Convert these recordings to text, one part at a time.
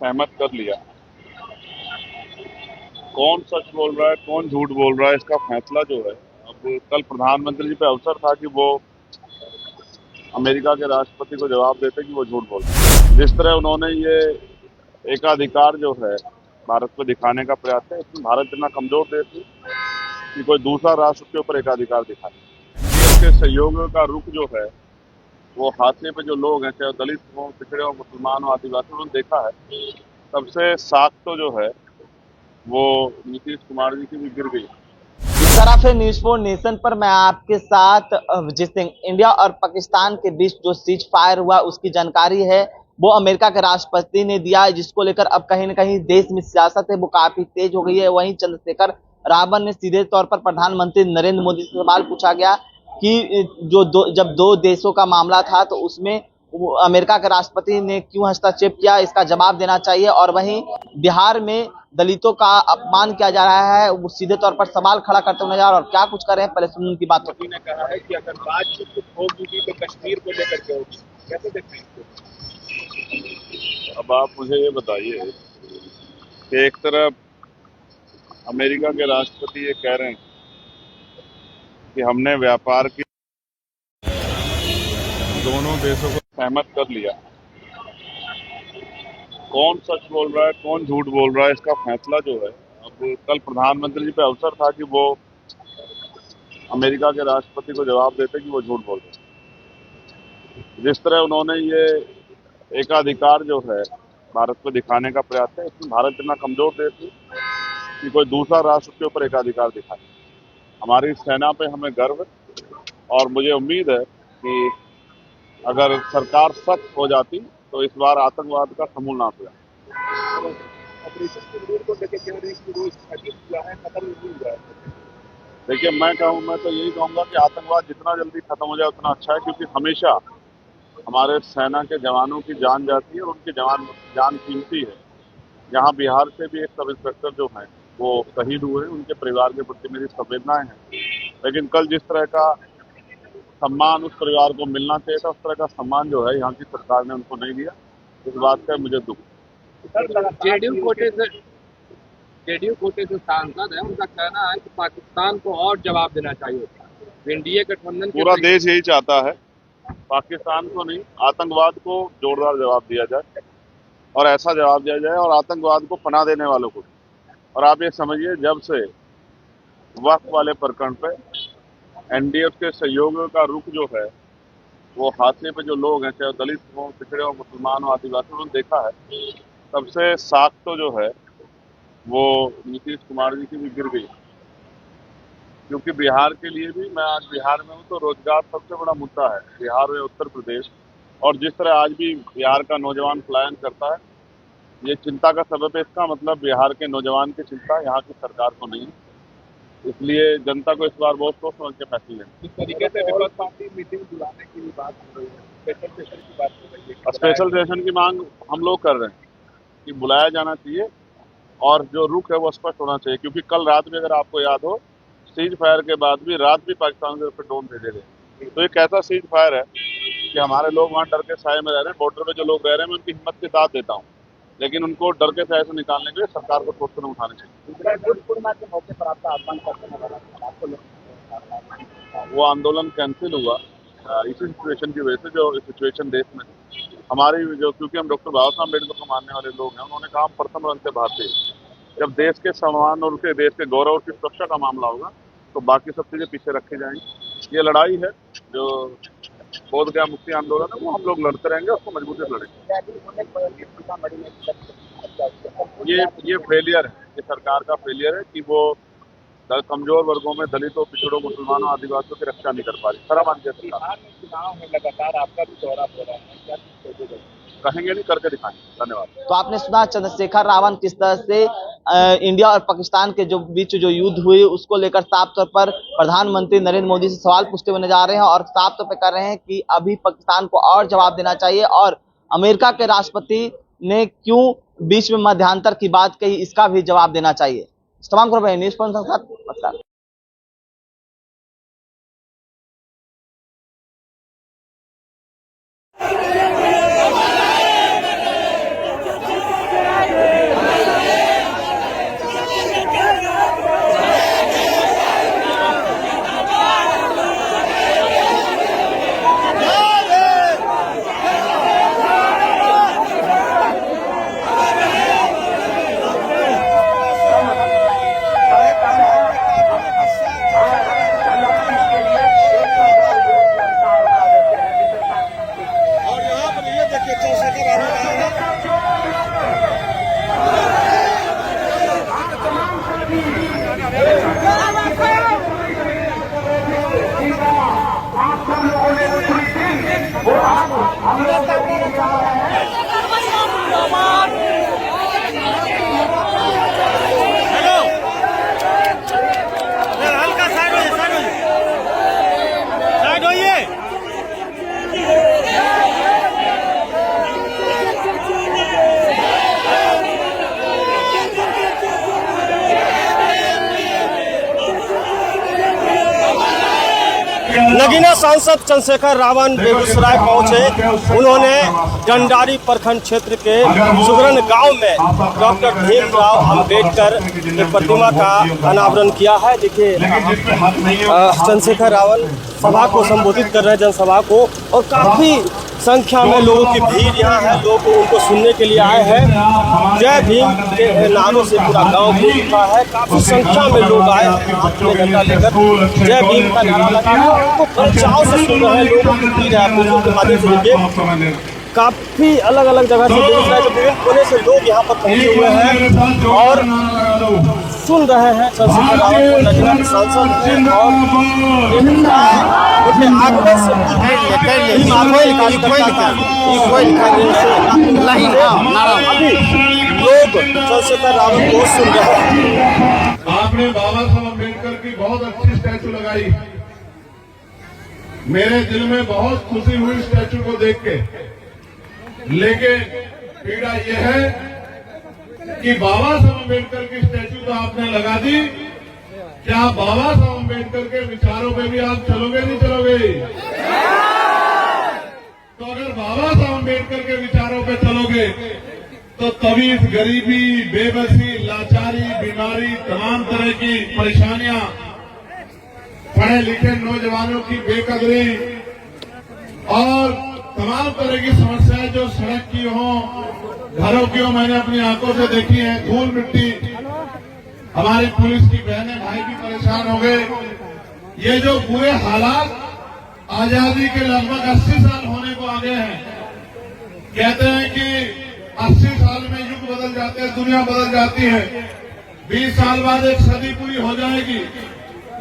सहमत कर लिया। कौन सच बोल रहा है कौन झूठ बोल रहा है इसका फैसला जो है, अब कल प्रधानमंत्री जी पे अवसर था कि वो अमेरिका के राष्ट्रपति को जवाब देते कि वो झूठ बोल रहे हैं। जिस तरह उन्होंने ये एकाधिकार जो है भारत को दिखाने का प्रयास है, इसमें भारत इतना कमजोर देश है कि कोई दूसरा राष्ट्र उसके ऊपर एकाधिकार दिखाए। इसके सहयोग का रुख जो है वो हाशिए पे जो लोग हैं, चाहे दलित हो, पिछड़े हो, मुसलमान हो, आदिवासी, उन्होंने देखा है। सबसे साख तो जो है वो नीतीश कुमार जी की भी गिर गई। इस तरह से न्यूज फॉर नेशन पर मैं आपके साथ जिस दिन इंडिया और पाकिस्तान के बीच जो सीज फायर हुआ उसकी जानकारी है वो अमेरिका के राष्ट्रपति ने दिया है, जिसको लेकर अब कहीं ना कहीं देश में सियासत है वो काफी तेज हो गई है। वहीं चंद्रशेखर रावत ने सीधे तौर पर प्रधानमंत्री नरेंद्र मोदी से सवाल पूछा गया कि जब दो देशों का मामला था तो उसमें अमेरिका के राष्ट्रपति ने क्यों हस्तक्षेप किया, इसका जवाब देना चाहिए। और वहीं बिहार में दलितों का अपमान किया जा रहा है, वो सीधे तौर पर सवाल खड़ा करते हुए नजर आ रहे हैं। और क्या कुछ कर रहे हैं, पहले सुन उनकी बातों ने कहा है कि अगर बातचीत होगी भी तो कश्मीर को लेकर के होगी, कैसे देखते हैं इसको? अब आप मुझे ये बताइए कि एक तरफ अमेरिका के राष्ट्रपति ये कह रहे हैं कि हमने व्यापार की दोनों देशों को सहमत कर लिया। कौन सच बोल रहा है कौन झूठ बोल रहा है इसका फैसला जो है, अब कल प्रधानमंत्री जी पे अवसर था कि वो अमेरिका के राष्ट्रपति को जवाब देते कि वो झूठ बोल रहे हैं। जिस तरह उन्होंने ये एकाधिकार जो है भारत को दिखाने का प्रयास है, इसमें भारत इतना कमजोर देश है कि कोई दूसरा राष्ट्र उसके ऊपर एकाधिकार दिखाए। हमारी सेना पे हमें गर्व है और मुझे उम्मीद है कि अगर सरकार सख्त हो जाती तो इस बार आतंकवाद का समूल नाश हो जाता। ऑपरेशन सिंदूर को लेकर कह रहे हैं कि वो स्थगित हुआ है, खत्म नहीं हुआ है। देखिए मैं तो यही कहूंगा कि आतंकवाद जितना जल्दी खत्म हो जाए उतना अच्छा है, क्योंकि हमेशा हमारे सेना के जवानों की जान जाती है और उनकी जान कीमती है। यहाँ बिहार से भी एक सब इंस्पेक्टर जो हैं वो शहीद हुए हैं, उनके परिवार के प्रति मेरी संवेदनाएं हैं। लेकिन कल जिस तरह का सम्मान उस परिवार को मिलना चाहिए था, उस तरह का सम्मान जो है यहाँ की सरकार ने उनको नहीं दिया। इस बात का मुझे दुख। जेडीयू कोटे से सांसद है, उनका कहना है कि पाकिस्तान को और जवाब देना चाहिए। एनडीए गठबंधन पूरा देश यही चाहता है, पाकिस्तान को नहीं, आतंकवाद को जोरदार जवाब दिया जाए और ऐसा जवाब दिया जाए और आतंकवाद को पनाह देने वालों को। और आप ये समझिए, जब से वक्फ वाले प्रकरण पे एनडीए के सहयोग का रुख जो है वो हाशिए पे जो लोग हैं, चाहे दलित हो, पिछड़े हो, मुसलमान हो, आदिवासी, उन्होंने देखा है। सबसे साख तो जो है वो नीतीश कुमार जी की भी गिर गई। क्योंकि बिहार के लिए भी, मैं आज बिहार में हूँ तो रोजगार सबसे बड़ा मुद्दा है बिहार में, उत्तर प्रदेश। और जिस तरह आज भी बिहार का नौजवान पलायन करता है, ये चिंता का सबब है। इसका मतलब बिहार के नौजवान की चिंता यहाँ की सरकार को नहीं है। इसलिए जनता को इस बार बहुत सोच समझ के फैसले लें। जिस तरीके से विपक्ष पार्टी मीटिंग बुलाने की भी बात हो रही है, स्पेशल सेशन की बात हो रही है, स्पेशल सेशन की मांग हम लोग कर रहे हैं कि बुलाया जाना चाहिए और जो रुख है वो स्पष्ट होना चाहिए। क्योंकि कल रात में, अगर आपको याद हो, सीज फायर के बाद भी रात भी पाकिस्तान के ऊपर ड्रोन भेजे गए। तो एक ऐसा सीज फायर है कि हमारे लोग वहाँ डर के साए में रह रहे हैं। बॉर्डर पे जो लोग रह रहे हैं, मैं उनकी हिम्मत की दाद देता हूँ, लेकिन उनको डर के साए से निकालने के लिए सरकार को ठोस कदम उठाने चाहिए। के मौके पर आपका आह्वान करने वाला आपको वो आंदोलन कैंसिल हुआ इसी सिचुएशन की वजह से, जो सिचुएशन देश में हमारी जो, क्योंकि हम डॉक्टर बाबा साहब अम्बेडकर को मानने वाले लोग हैं, उन्होंने कहा हम प्रथम रंग से भारतीय। जब देश के सम्मान और उसके देश के गौरव और की सुरक्षा का मामला होगा तो बाकी सब चीजें पीछे रखे जाएंगी। ये लड़ाई है जो बोध गया मुक्ति आंदोलन है, वो हम लोग लड़ते रहेंगे, उसको मजबूती से लड़ेंगे। ये फेलियर है, ये सरकार का फेलियर है कि वो कमजोर वर्गों में, दलितों, पिछड़ों, मुसलमानों, आदिवासियों की रक्षा नहीं कर पा रही। शर्म चुनाव में लगातार आपका भी दौरा हो रहा है, क्या कहेंगे नहीं, करके दिखाएंगे। धन्यवाद। तो आपने सुना चंद्रशेखर रावत किस तरह से इंडिया और पाकिस्तान के जो बीच जो युद्ध हुई उसको लेकर साफ तौर पर प्रधानमंत्री नरेंद्र मोदी से सवाल पूछते हुए नजर आ रहे हैं और साफ तौर पर कर रहे हैं कि अभी पाकिस्तान को और जवाब देना चाहिए और अमेरिका के राष्ट्रपति ने क्यों बीच में मध्यांतर की बात कही इसका भी जवाब देना चाहिए। तमाम खबरें न्यूज़ पर नमस्कार। नगीना सांसद चंद्रशेखर रावण बेगूसराय पहुंचे। उन्होंने डंडारी प्रखंड क्षेत्र के सुगरन गांव में डॉक्टर भीमराव अंबेडकर की प्रतिमा का अनावरण किया है। देखिए चंद्रशेखर रावण सभा को संबोधित कर रहे हैं, जनसभा को, और काफी संख्या में लोगों की भीड़ यहाँ है। लोग उनको सुनने के लिए आए हैं। जय भीम के नारों से पूरा गांव गूंज उठा है। काफी संख्या में लोग आए हैं हाथ में झंडा लेकर जय भीम का नारा लगा है। उनको बड़े चाव से सुन रहे हैं। लोगों की भीड़ है, आप के माध्यम से देखिए काफी अलग अलग जगह से देख रहे हैं। विभिन्न कोने से लोग यहाँ पर पहुंचे हुए हैं और सुन रहे हैं चंद्रशेखर रावण को। नगीना के सांसद हैं और आगमन से अभी लोग चंद्रशेखर रावण को सुन रहे हैं। आपने बाबा साहब अम्बेडकर की बहुत अच्छी स्टैचू लगाई। मेरे दिल में बहुत खुशी हुई स्टैचू को देख के, लेकिन पीड़ा यह है कि बाबा साहब अम्बेडकर की स्टैचू तो आपने लगा दी, क्या बाबा साहब अम्बेडकर के विचारों पे भी आप चलोगे नहीं चलोगे? तो अगर बाबा साहब अम्बेडकर के विचारों पे चलोगे तो तभी इस गरीबी, बेबसी, लाचारी, बीमारी, तमाम तरह की परेशानियां, पढ़े लिखे नौजवानों की बेकदरी और तमाम तरह की समस्याएं जो सड़क की हो, घरों की हो, मैंने अपनी आंखों से देखी है। धूल मिट्टी, हमारी पुलिस की बहनें भाई भी परेशान हो गए। ये जो बुरे हालात आजादी के लगभग 80 साल होने को आ गए हैं। कहते हैं कि 80 साल में युग बदल जाते हैं, दुनिया बदल जाती है। 20 साल बाद एक सदी पूरी हो जाएगी,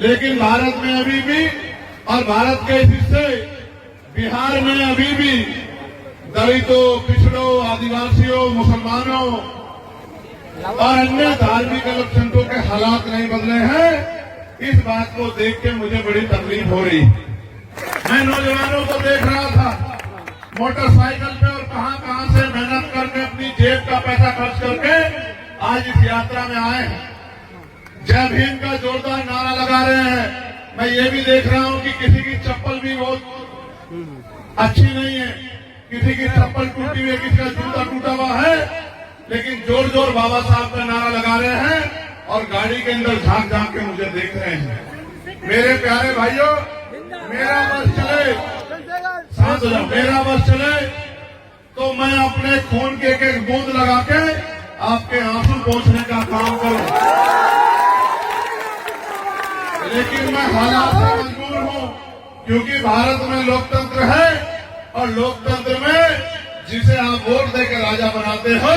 लेकिन भारत में अभी भी और भारत के इस हिस्से बिहार में अभी भी दलितों, पिछड़ों, आदिवासियों, मुसलमानों और अन्य धार्मिक अल्पसंख्यकों के हालात नहीं बदले हैं। इस बात को देख के मुझे बड़ी तकलीफ हो रही। मैं नौजवानों को देख रहा था मोटरसाइकिल पे और कहां से मेहनत करके अपनी जेब का पैसा खर्च करके आज इस यात्रा में आए हैं। जय भीम का जोरदार नारा लगा रहे हैं। मैं ये भी देख रहा हूं कि किसी की चप्पल भी बहुत अच्छी नहीं है, किसी की चप्पल टूटी हुई है, किसी का जूता टूटा हुआ है, लेकिन जोर जोर बाबा साहब का नारा लगा रहे हैं और गाड़ी के अंदर झांक झांक के मुझे देख रहे हैं। मेरे प्यारे भाइयों, मेरा बस चले, शांत हो जाओ, मेरा बस चले तो मैं अपने खून के एक बूंद लगा के आपके आंसू पोंछने का काम करूं, लेकिन मैं हालात से मजबूर हूं, क्योंकि भारत में लोकतंत्र है और लोकतंत्र में जिसे आप वोट देकर राजा बनाते हो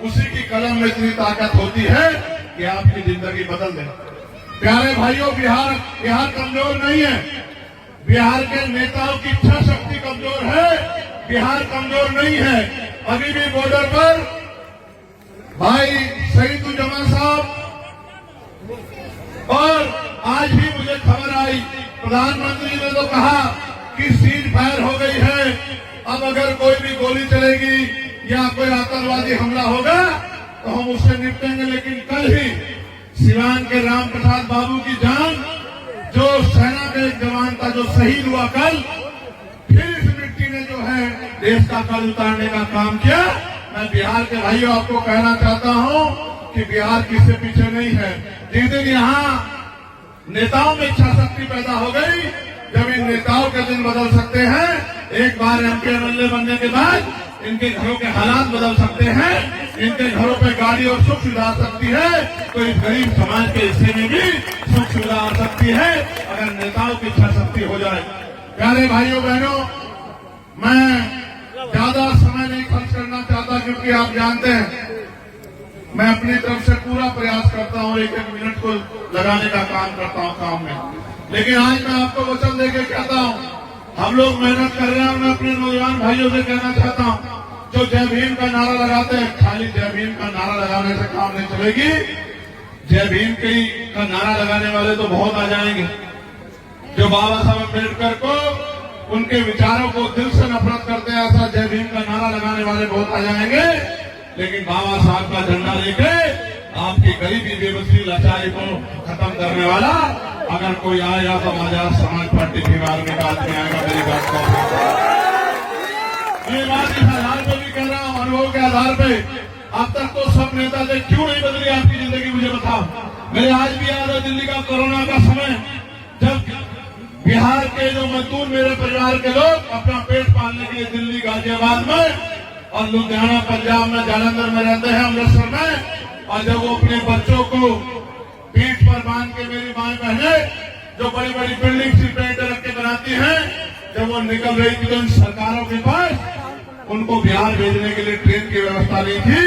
उसी की कलम में इतनी ताकत होती है कि आपकी जिंदगी बदल दे। प्यारे भाइयों, बिहार कमजोर नहीं है। बिहार के नेताओं की इच्छा शक्ति कमजोर है, बिहार कमजोर नहीं है। अभी भी बॉर्डर पर भाई शहीदुज्जमान साहब, और आज भी मुझे खबर आई प्रधानमंत्री ने तो कहा कि सीज फायर हो गई है, अब अगर कोई भी गोली चलेगी या कोई आतंकवादी हमला होगा तो हम उससे निपटेंगे। लेकिन कल ही सिवान के राम प्रसाद बाबू की जान, जो सेना के जवान का जो शहीद हुआ कल, फिर इस मिट्टी ने जो है देश का कल उतारने का काम किया। मैं बिहार के भाइयों आपको कहना चाहता हूं कि बिहार किससे पीछे नहीं है। जिस दिन यहाँ नेताओं में इच्छा शक्ति पैदा हो गई, जब इन नेताओं के दिन बदल सकते हैं, एक बार एमपी एमएलए बनने के बाद इनके घरों के हालात बदल सकते हैं, इनके घरों पे गाड़ी और सुख सुविधा आ सकती है, तो इस गरीब समाज के हिस्से में भी सुख सुविधा आ सकती है अगर नेताओं की इच्छा शक्ति हो जाए। प्यारे भाइयों बहनों, मैं ज्यादा समय क्योंकि आप जानते हैं मैं अपनी तरफ से पूरा प्रयास करता हूँ, एक एक मिनट को लगाने का काम करता हूँ काम में। लेकिन आज मैं आपको वचन देके कहता हूँ, हम लोग मेहनत कर रहे हैं और मैं अपने नौजवान भाइयों से कहना चाहता हूँ, जो जय भीम का नारा लगाते हैं, खाली जय भीम का नारा लगाने से काम नहीं चलेगी। जय भीम का नारा लगाने वाले तो बहुत आ जाएंगे, जो बाबा साहब अम्बेडकर को, उनके विचारों को दिल से नफरत करते हैं, ऐसा जय भीम का नारा लगाने वाले बहुत आ जाएंगे। लेकिन बाबा साहब का झंडा लेके आपकी गरीबी, बेबसी, लाचारी को खत्म करने वाला अगर कोई आएगा तो आजाद समाज पार्टी की आर्मी का आदमी आएगा। मेरी बात को ये बात इस आधार पर भी कह रहा हूँ, अनुभव के आधार पे। अब तक तो सब नेता थे, क्यों नहीं बदली आपकी जिंदगी, मुझे बताओ। मेरे आज भी याद है दिल्ली का कोरोना का समय, जब बिहार के जो मजदूर मेरे परिवार के लोग अपना पेट पालने के लिए दिल्ली, गाजियाबाद में और लुधियाना, पंजाब में, जालंधर में रहते हैं, अमृतसर में, और जब वो अपने बच्चों को पीठ पर बांध के, मेरी माएं बहनें जो बड़ी बड़ी बिल्डिंग सीमेंट रख के बनाती हैं, जब वो निकल रही थी तो इन सरकारों के पास उनको बिहार भेजने के लिए ट्रेन की व्यवस्था नहीं थी,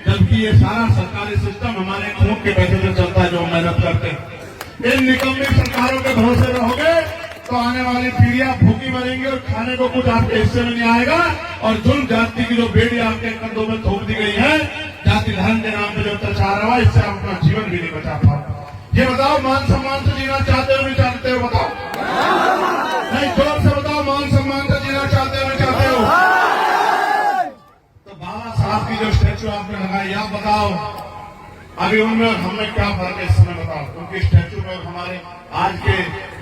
जबकि ये सारा सरकारी सिस्टम हमारे खून के पैसे से चलता है, जो मेहनत करते हैं। इन निकम्मी सरकारों के भरोसे रहोगे तो आने वाली पीढ़ियां भूखी मरेंगी और खाने को कुछ आपके हिस्से में नहीं आएगा। और जुल्म जाति की जो बेड़ी आपके कंधों में थोप दी गई है, जाति धर्म के नाम पे जो अत्याचार हुआ, इससे आप अपना जीवन भी नहीं बचा पाओ। ये बताओ, मान सम्मान से जीना चाहते हो नहीं चाहते हो? बताओ, नहीं, जोर से बताओ, मान सम्मान से जीना चाहते हो नहीं चाहते हो? तो बाबा साहब की जो स्टैचू आपने लगाई, आप बताओ अभी उनमें हमें क्या फर्क है इस समय, बताओ। क्योंकि स्टैचू में हमारे आज के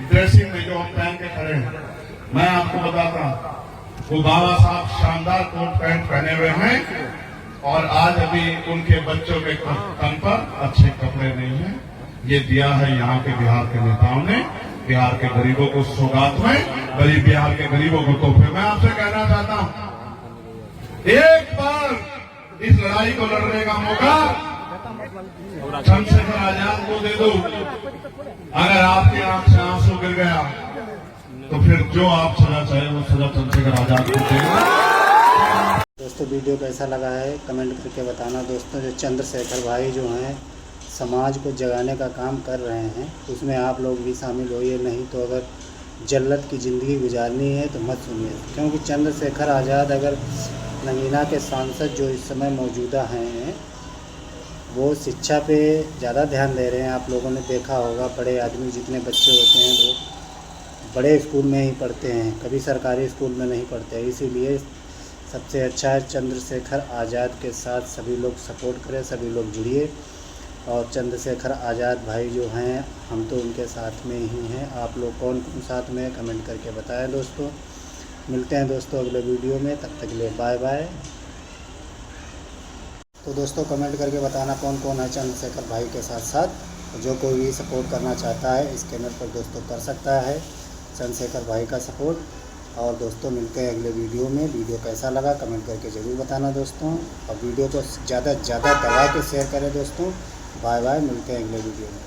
ड्रेसिंग में जो हम पहन के खड़े हैं, मैं आपको बताता हूं, वो बाबा साहब शानदार कोट पैंट पहने हुए हैं, और आज अभी उनके बच्चों के तन पर अच्छे कपड़े नहीं हैं। ये दिया है यहाँ के बिहार के नेताओं ने, बिहार के गरीबों को सौगात में, गरीब बिहार के गरीबों को तोहफे। मैं आपसे कहना चाहता हूँ, एक बार इस लड़ाई को लड़ने का मौका चंद्रशेखर आजाद को दे दो। अगर आपकी आंख से आंसू गिर गया तो फिर जो आप सजा चाहे वो सजा चंद्रशेखर आजाद को देगा। दोस्तों वीडियो कैसा लगा है कमेंट करके बताना। दोस्तों जो चंद्रशेखर भाई जो हैं समाज को जगाने का काम कर रहे हैं, उसमें आप लोग भी शामिल होइए। नहीं तो अगर जल्लत की ज़िंदगी गुजारनी है तो मत सुनिए, क्योंकि चंद्रशेखर आज़ाद अगर नगीना के सांसद जो इस समय मौजूदा हैं, वो शिक्षा पे ज़्यादा ध्यान दे रहे हैं। आप लोगों ने देखा होगा, बड़े आदमी जितने बच्चे होते हैं वो बड़े स्कूल में ही पढ़ते हैं, कभी सरकारी स्कूल में नहीं पढ़ते। इसीलिए सबसे अच्छा है चंद्रशेखर आज़ाद के साथ सभी लोग सपोर्ट करें, सभी लोग जुड़िए। और चंद्रशेखर आज़ाद भाई जो हैं, हम तो उनके साथ में ही हैं। आप लोग कौन कौन साथ में कमेंट करके बताएं। दोस्तों मिलते हैं दोस्तों अगले वीडियो में, तब तक के लिए बाय बाय। तो दोस्तों कमेंट करके बताना कौन कौन है चंद्रशेखर भाई के साथ साथ। जो कोई भी सपोर्ट करना चाहता है इस चैनल पर दोस्तों कर सकता है चंद्रशेखर भाई का सपोर्ट। और दोस्तों मिलते हैं अगले वीडियो में। वीडियो कैसा लगा कमेंट करके ज़रूर बताना दोस्तों, और वीडियो को ज़्यादा से ज़्यादा दबा के शेयर करें दोस्तों। बाय बाय, मिलते हैं अगले वीडियो में।